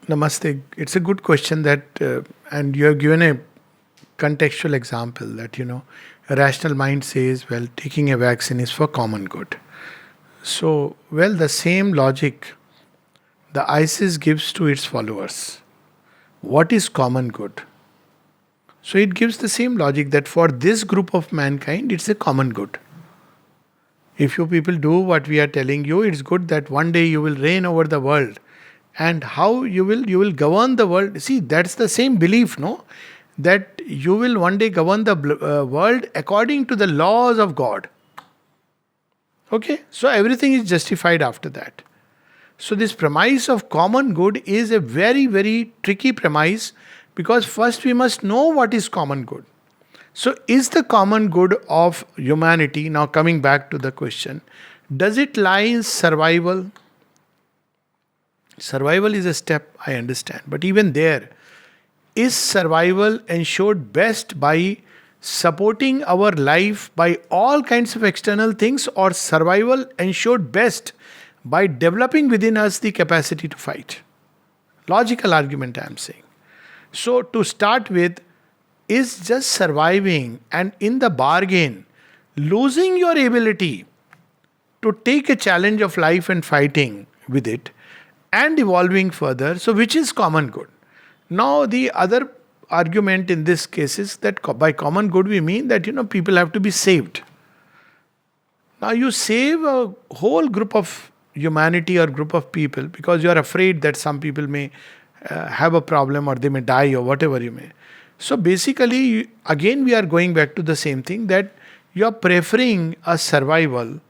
Namaste. It's a good question and you have given a contextual example that a rational mind says, well, taking a vaccine is for common good. The same logic the ISIS gives to its followers. What is common good? So it gives the same logic that for this group of mankind, it's a common good. If you people do what we are telling you, it's good that one day you will reign over the world. And how you will govern the world. See, that's the same belief, no? That you will one day govern the world according to the laws of God. Okay? So everything is justified after that. So this premise of common good is a very, very tricky premise, because first we must know what is common good. So is the common good of humanity, now coming back to the question, does it lie in survival? Survival is a step, I understand. But even there, is survival ensured best by supporting our life by all kinds of external things, or survival ensured best by developing within us the capacity to fight? Logical argument, I am saying. So to start with, is just surviving and in the bargain losing your ability to take a challenge of life and fighting with it and evolving further? So which is common good? Now the other argument in this case is that by common good we mean that people have to be saved. Now you save a whole group of humanity or group of people because you are afraid that some people may have a problem or they may die or whatever you may. So basically, again we are going back to the same thing, that you are preferring a survival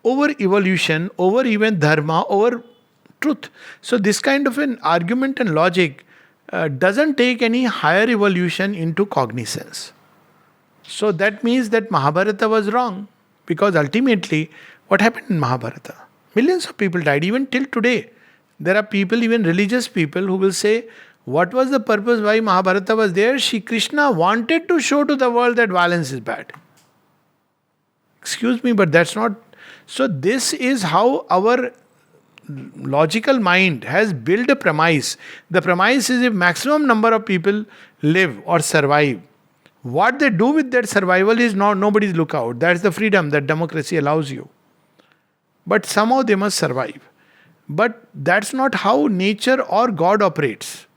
over evolution, over even dharma, over truth. So this kind of an argument and logic doesn't take any higher evolution into cognizance. So that means that Mahabharata was wrong, because ultimately what happened in Mahabharata? Millions of people died. Even till today, there are people, even religious people, who will say, what was the purpose why Mahabharata was there? Shri Krishna wanted to show to the world that violence is bad. Excuse me, but that's not. So this is how our logical mind has built a premise. The premise is, if maximum number of people live or survive, what they do with that survival is not nobody's lookout. That's the freedom that democracy allows you. But somehow they must survive. But that's not how nature or God operates.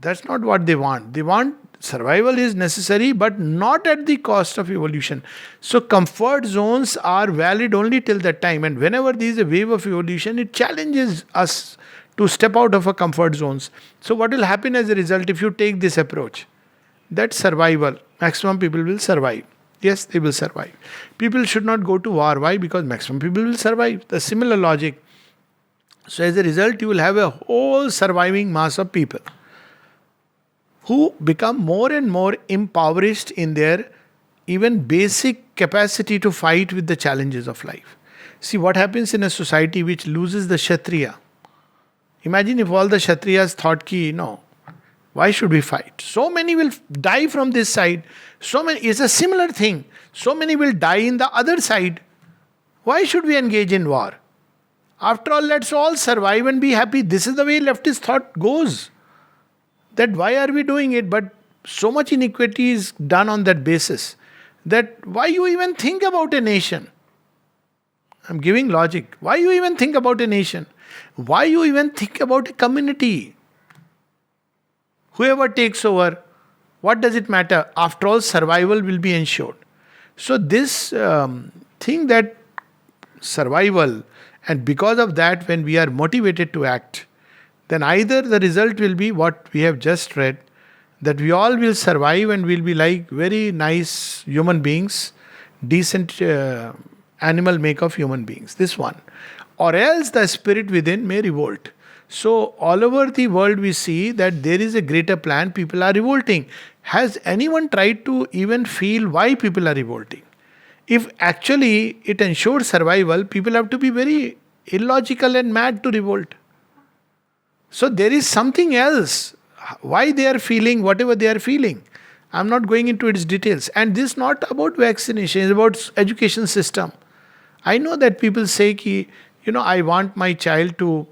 That's not what they want. They want survival is necessary, but not at the cost of evolution. So comfort zones are valid only till that time. And whenever there is a wave of evolution, it challenges us to step out of our comfort zones. So what will happen as a result if you take this approach? That survival, maximum people will survive. Yes, they will survive. People should not go to war. Why? Because maximum people will survive. The similar logic. So as a result, you will have a whole surviving mass of people who become more and more impoverished in their even basic capacity to fight with the challenges of life. See what happens in a society which loses the Kshatriya. Imagine if all the Kshatriyas thought ki, no, why should we fight? So many will die from this side. So many, it's a similar thing. So many will die in the other side. Why should we engage in war? After all, let's all survive and be happy. This is the way leftist thought goes. That why are we doing it? But so much inequity is done on that basis, that why you even think about a nation? I'm giving logic. Why you even think about a nation? Why you even think about a community? Whoever takes over, what does it matter? After all, survival will be ensured. So this thing that survival, and because of that, when we are motivated to act, then either the result will be what we have just read, that we all will survive and will be like very nice human beings, decent animal make of human beings. This one. Or else the spirit within may revolt. So all over the world we see that there is a greater plan, people are revolting. Has anyone tried to even feel why people are revolting? If actually it ensures survival, people have to be very illogical and mad to revolt. So there is something else, why they are feeling whatever they are feeling. I'm not going into its details. And this is not about vaccination, it's about education system. I know that people say ki, I want my child to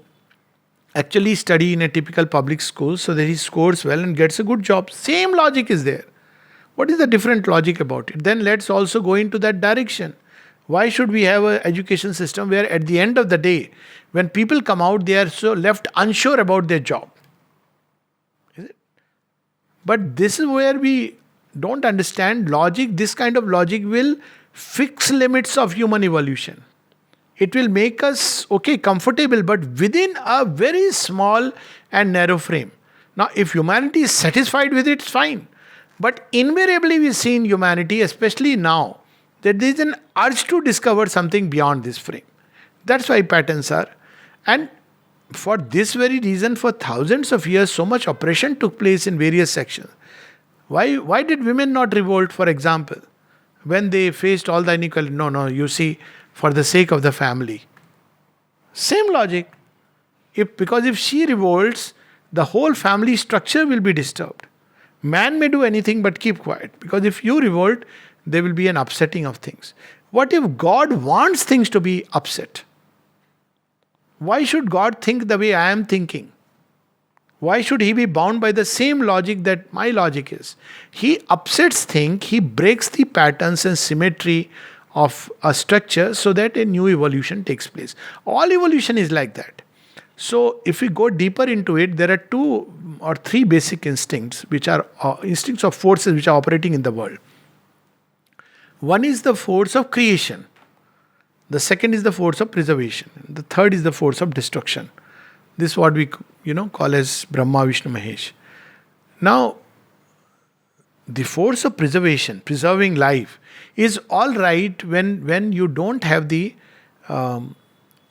actually study in a typical public school so that he scores well and gets a good job. Same logic is there. What is the different logic about it? Then let's also go into that direction. Why should we have an education system where at the end of the day, when people come out, they are so left unsure about their job? Is it? But this is where we don't understand logic. This kind of logic will fix limits of human evolution. It will make us, okay, comfortable, but within a very small and narrow frame. Now, if humanity is satisfied with it, it's fine. But invariably, we see in humanity, especially now, that there is an urge to discover something beyond this frame. That's why patterns are. And for this very reason, for thousands of years, so much oppression took place in various sections. Why did women not revolt, for example, when they faced all the inequality? No, you see, for the sake of the family. Same logic. Because if she revolts, the whole family structure will be disturbed. Man may do anything but keep quiet. Because if you revolt, there will be an upsetting of things. What if God wants things to be upset? Why should God think the way I am thinking? Why should he be bound by the same logic that my logic is? He upsets things, he breaks the patterns and symmetry of a structure so that a new evolution takes place. All evolution is like that. So, if we go deeper into it, there are 2 or 3 basic instincts, which are instincts of forces which are operating in the world. One is the force of creation. The second is the force of preservation. The third is the force of destruction. This is what we call as Brahma, Vishnu, Mahesh. Now, the force of preservation, preserving life, is all right when you don't have the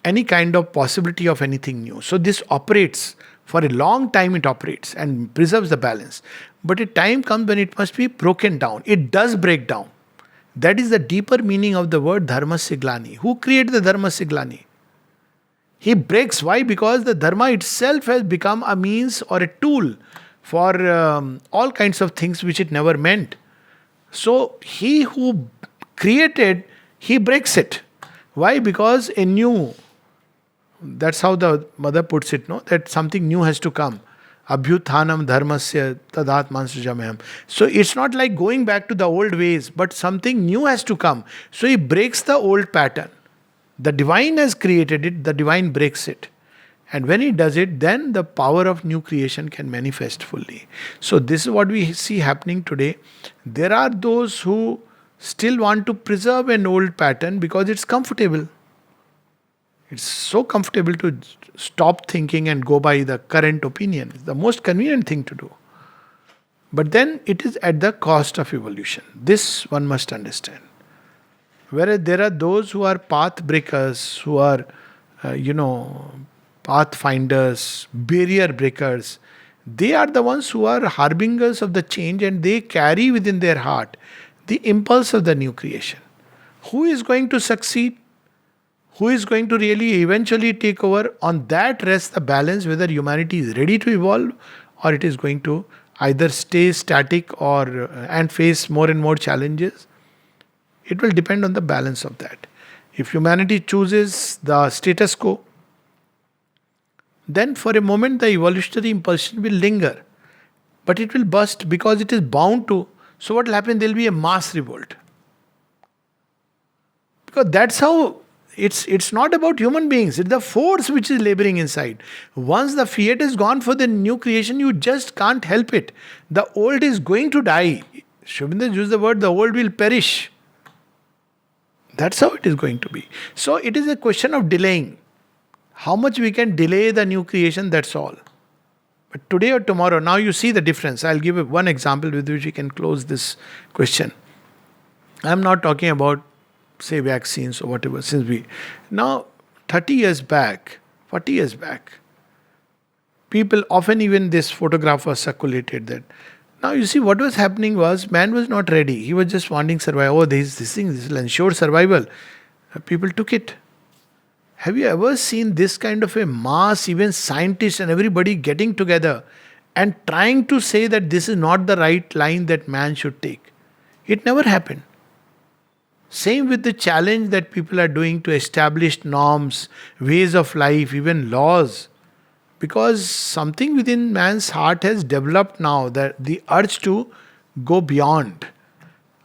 any kind of possibility of anything new. So this operates for a long time. It operates and preserves the balance. But a time comes when it must be broken down. It does break down. That is the deeper meaning of the word dharma siglani. Who created the dharma siglani? He breaks. Why? Because the dharma itself has become a means or a tool for all kinds of things which it never meant. So he who created, he breaks it. Why? Because a new, that's how the mother puts it, no? That something new has to come. Abhyuthanam dharmasya tadatman srijamaham. So it's not like going back to the old ways, but something new has to come. So he breaks the old pattern. The divine has created it, the divine breaks it. And when he does it, then the power of new creation can manifest fully. So this is what we see happening today. There are those who still want to preserve an old pattern because it's comfortable. It's so comfortable to stop thinking and go by the current opinion. It's the most convenient thing to do. But then it is at the cost of evolution. This one must understand. Whereas there are those who are path breakers, who are, pathfinders, barrier breakers. They are the ones who are harbingers of the change, and they carry within their heart the impulse of the new creation. Who is going to succeed? Who is going to really eventually take over? On that rests the balance whether humanity is ready to evolve or it is going to either stay static or and face more and more challenges. It will depend on the balance of that. If humanity chooses the status quo, then for a moment the evolutionary impulsion will linger. But it will burst because it is bound to. So what will happen? There will be a mass revolt. Because that's how it's not about human beings. It's the force which is laboring inside. Once the fiat is gone for the new creation, you just can't help it. The old is going to die. Sri Aurobindo used the word, the old will perish. That's how it is going to be. So it is a question of delaying. How much we can delay the new creation, that's all. But today or tomorrow, now you see the difference. I'll give one example with which we can close this question. I'm not talking about, say, vaccines or whatever. Now, 30 years back, 40 years back, people, often even this photograph was circulated that. Now you see what was happening was, man was not ready. He was just wanting survival. Oh, this thing, this will ensure survival. People took it. Have you ever seen this kind of a mass, even scientists and everybody getting together and trying to say that this is not the right line that man should take? It never happened. Same with the challenge that people are doing to establish norms, ways of life, even laws. Because something within man's heart has developed now, that the urge to go beyond.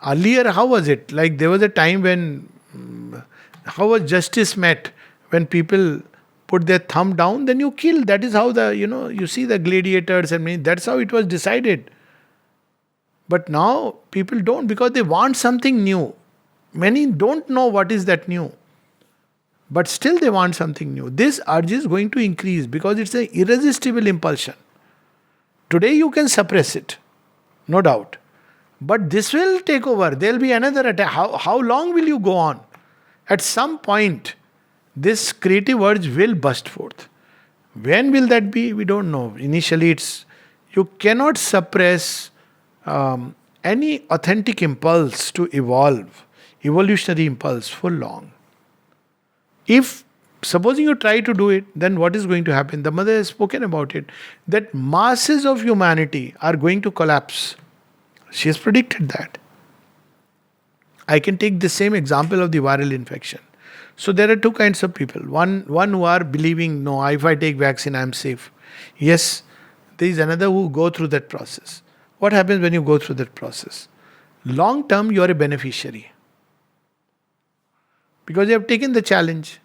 Earlier, how was it? Like there was a time when, how was justice met? When people put their thumb down, then you kill. That is how you see the gladiators and that's how it was decided. But now people don't, because they want something new. Many don't know what is that new. But still they want something new. This urge is going to increase because it's an irresistible impulsion. Today you can suppress it, no doubt. But this will take over. There will be another attack. How long will you go on? At some point, this creative urge will burst forth. When will that be? We don't know. Initially, you cannot suppress any authentic impulse to evolve, evolutionary impulse, for long. If supposing you try to do it, then what is going to happen? The mother has spoken about it, that masses of humanity are going to collapse. She has predicted that. I can take the same example of the viral infection. So there are two kinds of people. One who are believing, no, if I take vaccine, I am safe. Yes, there is another who go through that process. What happens when you go through that process? Long term, you are a beneficiary. Because you have taken the challenge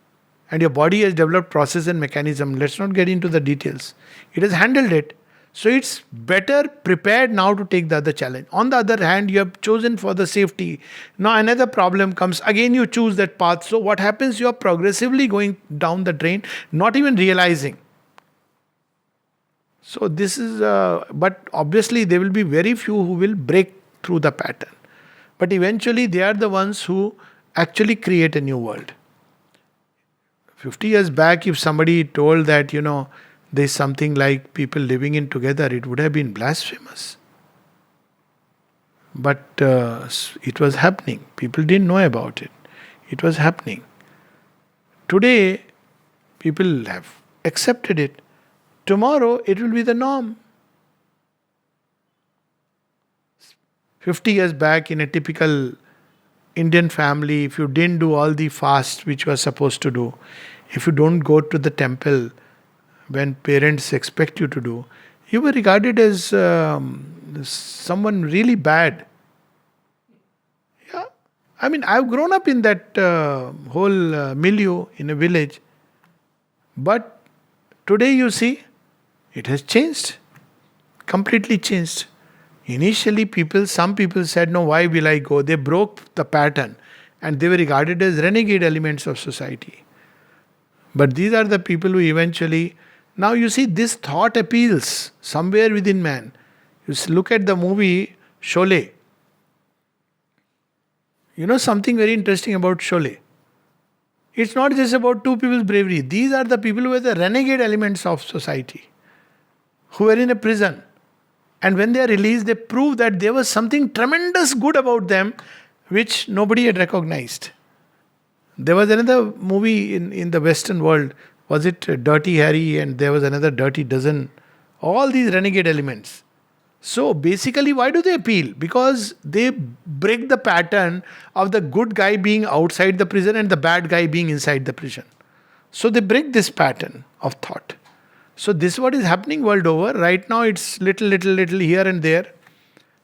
and your body has developed process and mechanism. Let's not get into the details. It has handled it. So it's better prepared now to take the other challenge. On the other hand, you have chosen for the safety. Now another problem comes. Again, you choose that path. So what happens? You are progressively going down the drain, not even realizing. So this is, but obviously there will be very few who will break through the pattern. But eventually they are the ones who actually create a new world. 50 years back, if somebody told that, there's something like people living in together, it would have been blasphemous. But it was happening. People didn't know about it. It was happening. Today, people have accepted it. Tomorrow, it will be the norm. 50 years back, in a typical Indian family, if you didn't do all the fast which you are supposed to do, if you don't go to the temple when parents expect you to do, you were regarded as someone really bad. Yeah, I mean, I've grown up in that whole milieu in a village. But today you see, it has changed. Completely changed. Initially, some people said, no, why will I go? They broke the pattern and they were regarded as renegade elements of society. But these are the people who eventually, now you see, this thought appeals somewhere within man. You look at the movie Sholay. You know something very interesting about Sholay? It's not just about two people's bravery. These are the people who are the renegade elements of society, who were in a prison. And when they are released, they prove that there was something tremendous good about them which nobody had recognized. There was another movie in the Western world. Was it Dirty Harry? And there was another Dirty Dozen. All these renegade elements. So basically, why do they appeal? Because they break the pattern of the good guy being outside the prison and the bad guy being inside the prison. So they break this pattern of thought. So this is what is happening world over. Right now it's little here and there.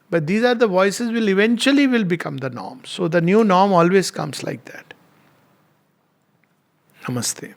But these are the voices will eventually become the norm. So the new norm always comes like that. Namaste.